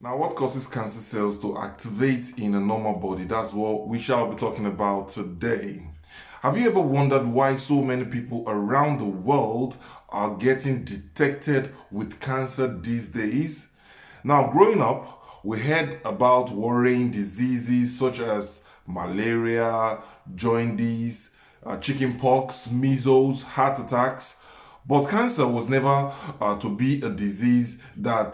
Now, what causes cancer cells to activate in a normal body? That's what we shall be talking about today. Have you ever wondered why so many people around the world are getting detected with cancer these days? Now, growing up, we heard about worrying diseases such as malaria, jaundice, chickenpox, measles, heart attacks. But cancer was never to be a disease that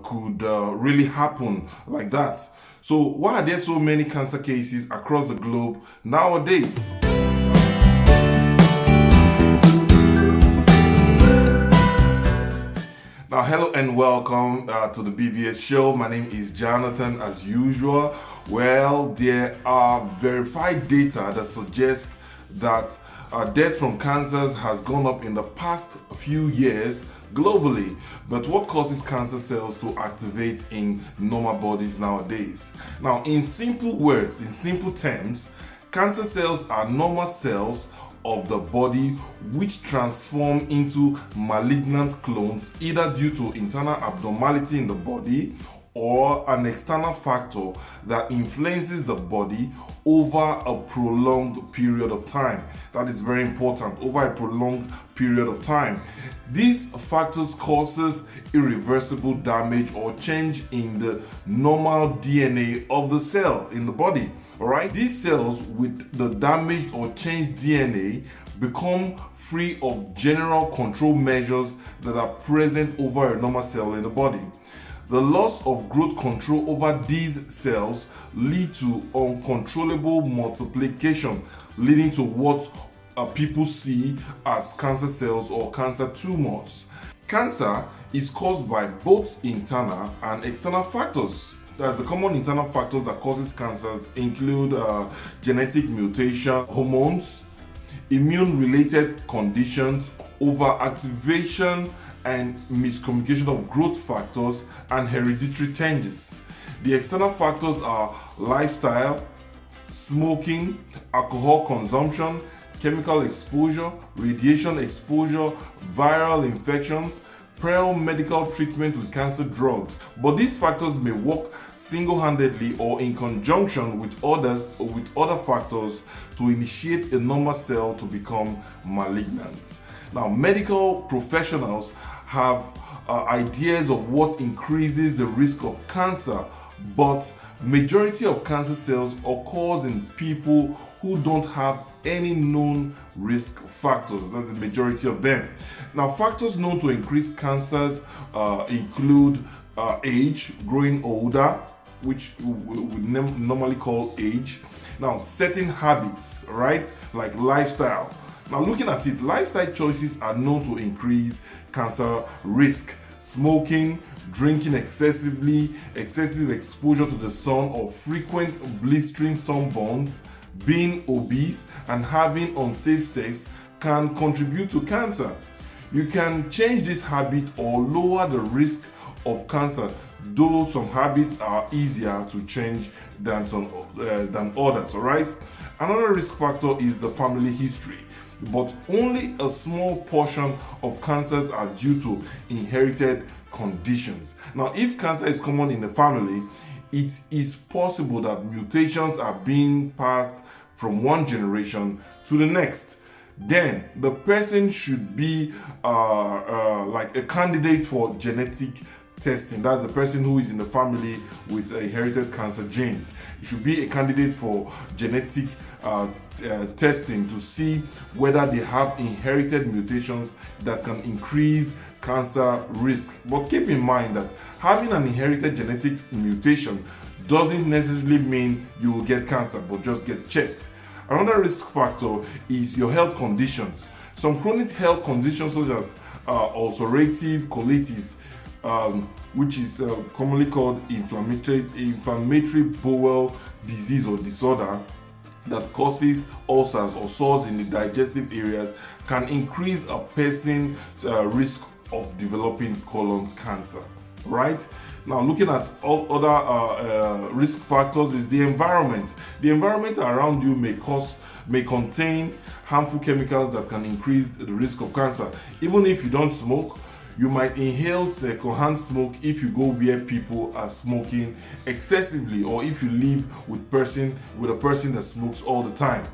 could really happen like that. So, why are there so many cancer cases across the globe nowadays? Now, hello and welcome to the BBS show. My name is Jonathan, as usual. Well, there are verified data that suggest that death from cancers has gone up in the past few years globally. But what causes cancer cells to activate in normal bodies nowadays? Now, in simple words, in simple terms, cancer cells are normal cells of the body which transform into malignant clones either due to internal abnormality in the body or an external factor that influences the body over a prolonged period of time. That is very important, over a prolonged period of time. These factors causes irreversible damage or change in the normal DNA of the cell in the body. All right, these cells with the damaged or changed DNA become free of general control measures that are present over a normal cell in the body. The loss of growth control over these cells lead to uncontrollable multiplication, leading to what people see as cancer cells or cancer tumors. Cancer is caused by both internal and external factors. The common internal factors that causes cancers include genetic mutation, hormones, immune-related conditions, overactivation and miscommunication of growth factors, and hereditary changes. The external factors are lifestyle, smoking, alcohol consumption, chemical exposure, radiation exposure, viral infections, prior medical treatment with cancer drugs. But these factors may work single-handedly or in conjunction with other factors to initiate a normal cell to become malignant. Now, medical professionals have ideas of what increases the risk of cancer, but majority of cancer cells occurs in people who don't have any known risk factors. That's the majority of them. Now, factors known to increase cancers include age, growing older, which we normally call age. Now, certain habits, right, like lifestyle. Now, looking at it, lifestyle choices are known to increase cancer risk. Smoking, drinking excessively, excessive exposure to the sun or frequent blistering sunburns, being obese, and having unsafe sex can contribute to cancer. You can change this habit or lower the risk of cancer, though some habits are easier to change than others. All right. Another risk factor is the family history, but only a small portion of cancers are due to inherited conditions. Now, if cancer is common in the family, it is possible that mutations are being passed from one generation to the next. Then the person should be like a candidate for genetic testing. That's the person who is in the family with inherited cancer genes. It should be a candidate for genetic testing to see whether they have inherited mutations that can increase cancer risk. But keep in mind that having an inherited genetic mutation doesn't necessarily mean you will get cancer, but just get checked. Another risk factor is your health conditions. Some chronic health conditions such as ulcerative colitis, which is commonly called inflammatory bowel disease or disorder that causes ulcers or sores in the digestive areas, can increase a person's risk of developing colon cancer. Right? Now, looking at all other risk factors is the environment. The environment around you may contain harmful chemicals that can increase the risk of cancer. Even if you don't smoke, You might inhale secondhand smoke if you go where people are smoking excessively, or if you live with a person that smokes all the time.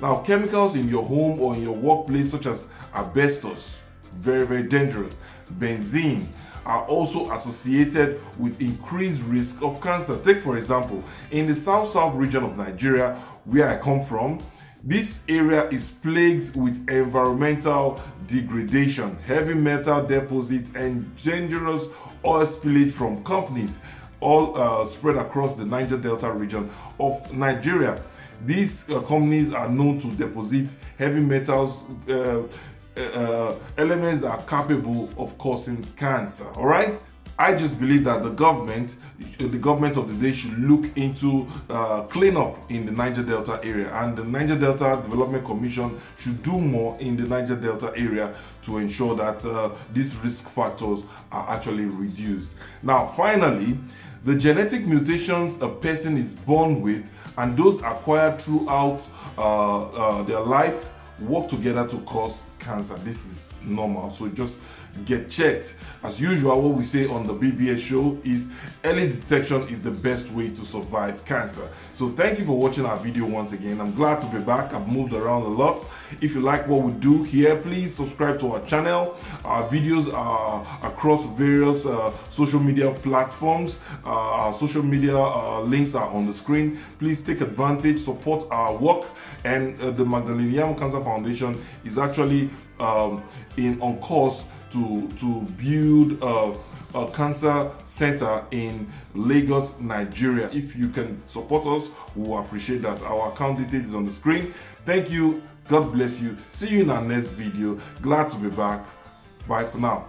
Now, chemicals in your home or in your workplace, such as asbestos, very, very dangerous, benzene, are also associated with increased risk of cancer. Take, for example, in the south region of Nigeria, where I come from, this area is plagued with environmental degradation, heavy metal deposit, and dangerous oil spillage from companies, all spread across the Niger Delta region of Nigeria. These companies are known to deposit heavy metals, elements that are capable of causing cancer. All right, I just believe that the government of the day should look into cleanup in the Niger Delta area, and the Niger Delta Development Commission should do more in the Niger Delta area to ensure that these risk factors are actually reduced. Now, finally, the genetic mutations a person is born with and those acquired throughout their life work together to cause cancer. This is normal, so just get checked. As usual, what we say on the BBS show is early detection is the best way to survive cancer. So thank you for watching our video once again. I'm glad to be back. I've moved around a lot. If you like what we do here, please subscribe to our channel. Our videos are across various social media platforms. Our social media links are on the screen. Please take advantage, support our work, and the Magdalene Cancer Foundation is actually on course to build a cancer center in Lagos, Nigeria. If you can support us, we will appreciate that. Our account details is on the screen. Thank you. God bless you. See you in our next video. Glad to be back. Bye for now.